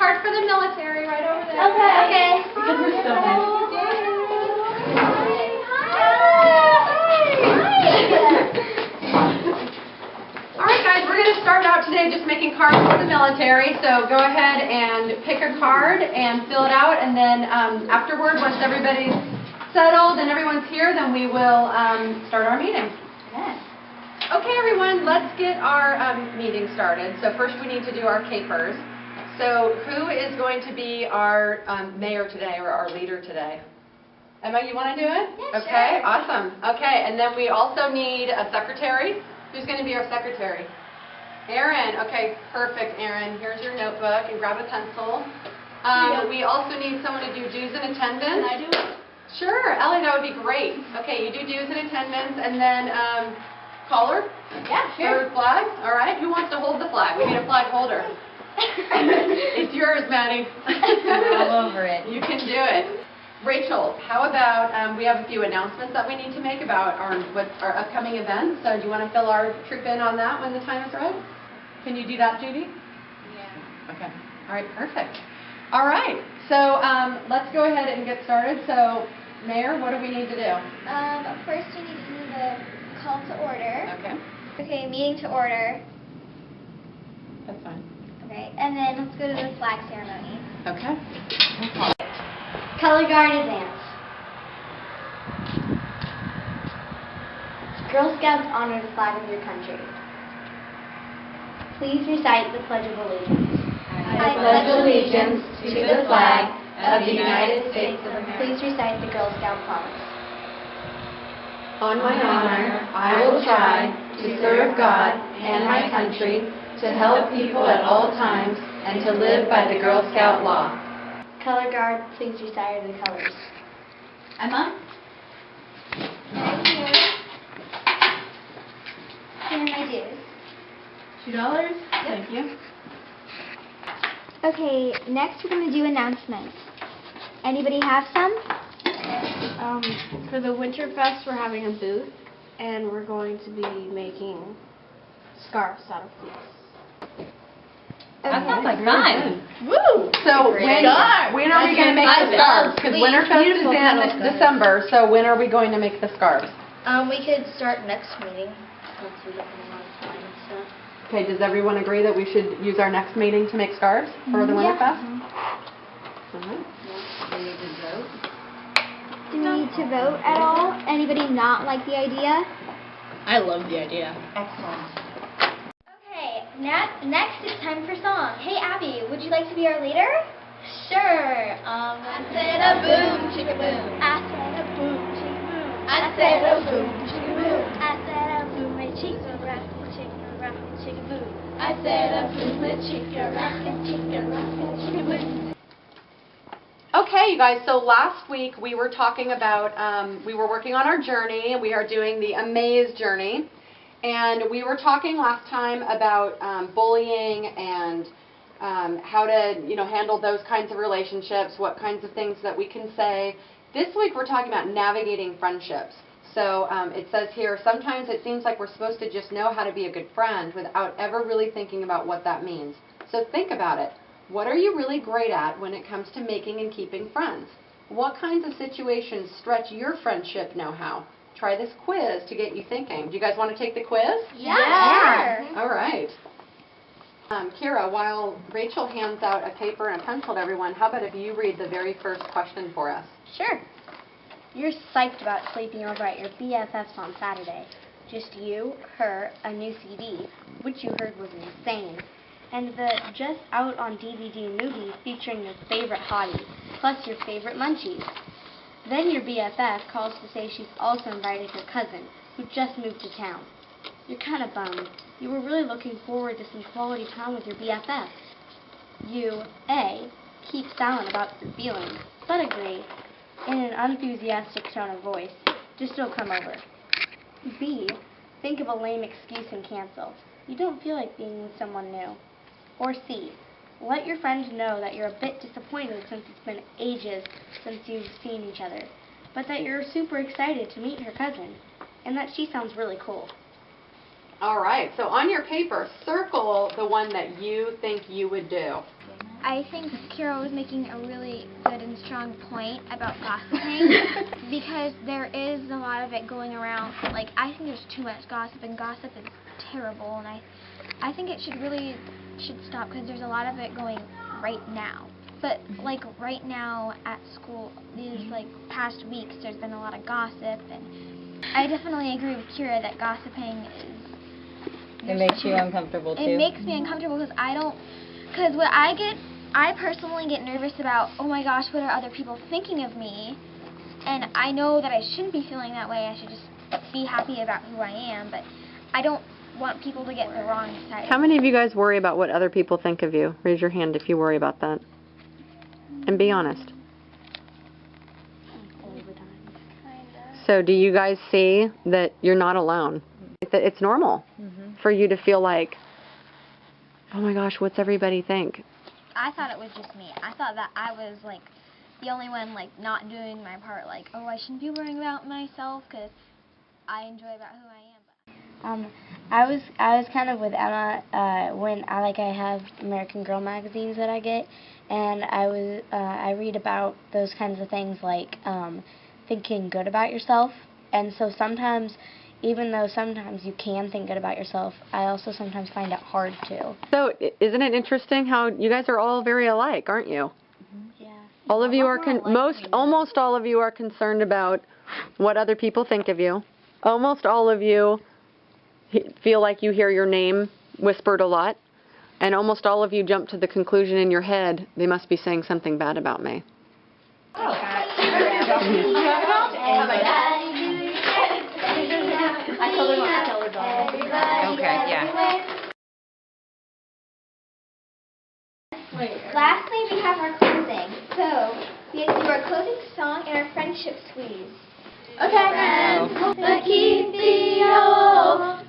card for the military right over there. Okay. Because we're still in. All right, guys, we're going to start out today just making cards for the military. So go ahead and pick a card and fill it out. And then afterward, once everybody's settled and everyone's here, then we will start our meeting. Okay, everyone, let's get our meeting started. So first we need to do our capers. So who is going to be our mayor today or our leader today? Emma, you want to do it? Yeah, okay, sure. awesome. Okay, and then we also need a secretary. Who's going to be our secretary? Erin. Okay, perfect, Erin. Here's your notebook and grab a pencil. We also need someone to do dues and attendance. Can I do it? Sure, Ellie, that would be great. Okay, you do dues and attendance, and then caller? Yeah, sure. Or flag? All right, who wants to hold the flag? We need a flag holder. It's yours, Maddie. All over it. You can do it. Rachel, how about we have a few announcements that we need to make about our upcoming events. So do you want to fill our troop in on that when the time is right? Can you do that, Judy? Yeah. Okay. All right, perfect. All right, so let's go ahead and get started. So, Mayor, what do we need to do? First we need to do the call to order. Okay, Okay, meeting to order. that's fine. Okay, and then let's go to the flag ceremony. Okay. Color Guard advance. Girl Scouts honor the flag of your country. Please recite the Pledge of Allegiance. I pledge allegiance to the flag of the United States of America. Please recite the Girl Scout promise. On my honor, I will try to serve God and my country, to help people at all times, and to live by the Girl Scout law. Color Guard, please recite the colors. Emma? Here are my dues. $2? Thank you. Okay, next we're going to do announcements. Anybody have some? For the Winterfest, we're having a booth, and we're going to be making scarves out of fleece. That sounds like fun. Woo! So when are we going to make the scarves? Because Winterfest is in December, so when are we going to make the scarves? We could start next meeting once we get a lot of time and stuff. Okay, does everyone agree that we should use our next meeting to make scarves for the Winterfest? All right. Do we need to vote at all? Anybody not like the idea? I love the idea. Excellent. Okay, next it's time for song. Hey Abby, would you like to be our leader? Sure. I said a boom, chicka boom. I said a boom, chicka boom. I said a boom, chicka boom. I said a boom, a chicka rockin', chicka boom. I said a boom, a chicka rockin', chicka boom. Okay, you guys, so last week we were talking about, we were working on our journey. We are doing the Amaze journey. And we were talking last time about bullying and how to, handle those kinds of relationships, what kinds of things that we can say. This week we're talking about navigating friendships. So it says here, sometimes it seems like we're supposed to just know how to be a good friend without ever really thinking about what that means. So think about it. What are you really great at when it comes to making and keeping friends? What kinds of situations stretch your friendship know-how? Try this quiz to get you thinking. Do you guys want to take the quiz? Yeah. All right. Kira, while Rachel hands out a paper and a pencil to everyone, how about if you read the very first question for us? Sure. You're psyched about sleeping over at your BFF's on Saturday. Just you, her, a new CD, which you heard was insane, and the just out on DVD movie featuring your favorite hottie, plus your favorite munchies. Then your BFF calls to say she's also invited her cousin, who just moved to town. You're kind of bummed. You were really looking forward to some quality time with your BFF. You, A, keep silent about your feelings, but agree, in an unenthusiastic tone of voice, to still come over. B, think of a lame excuse and cancel. You don't feel like being with someone new. Or C, let your friend know that you're a bit disappointed since it's been ages since you've seen each other, but that you're super excited to meet her cousin, and that she sounds really cool. All right, so on your paper, circle the one that you think you would do. I think Kira was making a really good and strong point about gossiping because there is a lot of it going around. Like, I think there's too much gossip, and gossip is terrible, and I think it should stop because there's a lot of it going right now. But like right now at school, these like past weeks, there's been a lot of gossip, and I definitely agree with Kira that gossiping is. It makes you uncomfortable too. It makes me uncomfortable because I personally get nervous about, oh my gosh, what are other people thinking of me? And I know that I shouldn't be feeling that way. I should just be happy about who I am, but I don't want people to get the wrong side. How many of you guys worry about what other people think of you? Raise your hand if you worry about that. And be honest. All the time. So do you guys see that you're not alone? It's normal for you to feel like, oh my gosh, what's everybody think? I thought it was just me. I thought that I was like the only one like not doing my part. Like, oh, I shouldn't be worrying about myself because I enjoy about who I am. I was kind of with Emma when I have American Girl magazines that I get, and I read about those kinds of things like thinking good about yourself, and so sometimes, even though sometimes you can think good about yourself, I also sometimes find it hard to. So isn't it interesting how you guys are all very alike, aren't you? Yeah. All of you are almost all of you are concerned about what other people think of you. Almost all of you feel like you hear your name whispered a lot, and almost all of you jump to the conclusion in your head, they must be saying something bad about me. Okay, yeah. Lastly, we have our closing. So we have to do our closing song and our friendship squeeze. Okay. Wow. But keep the old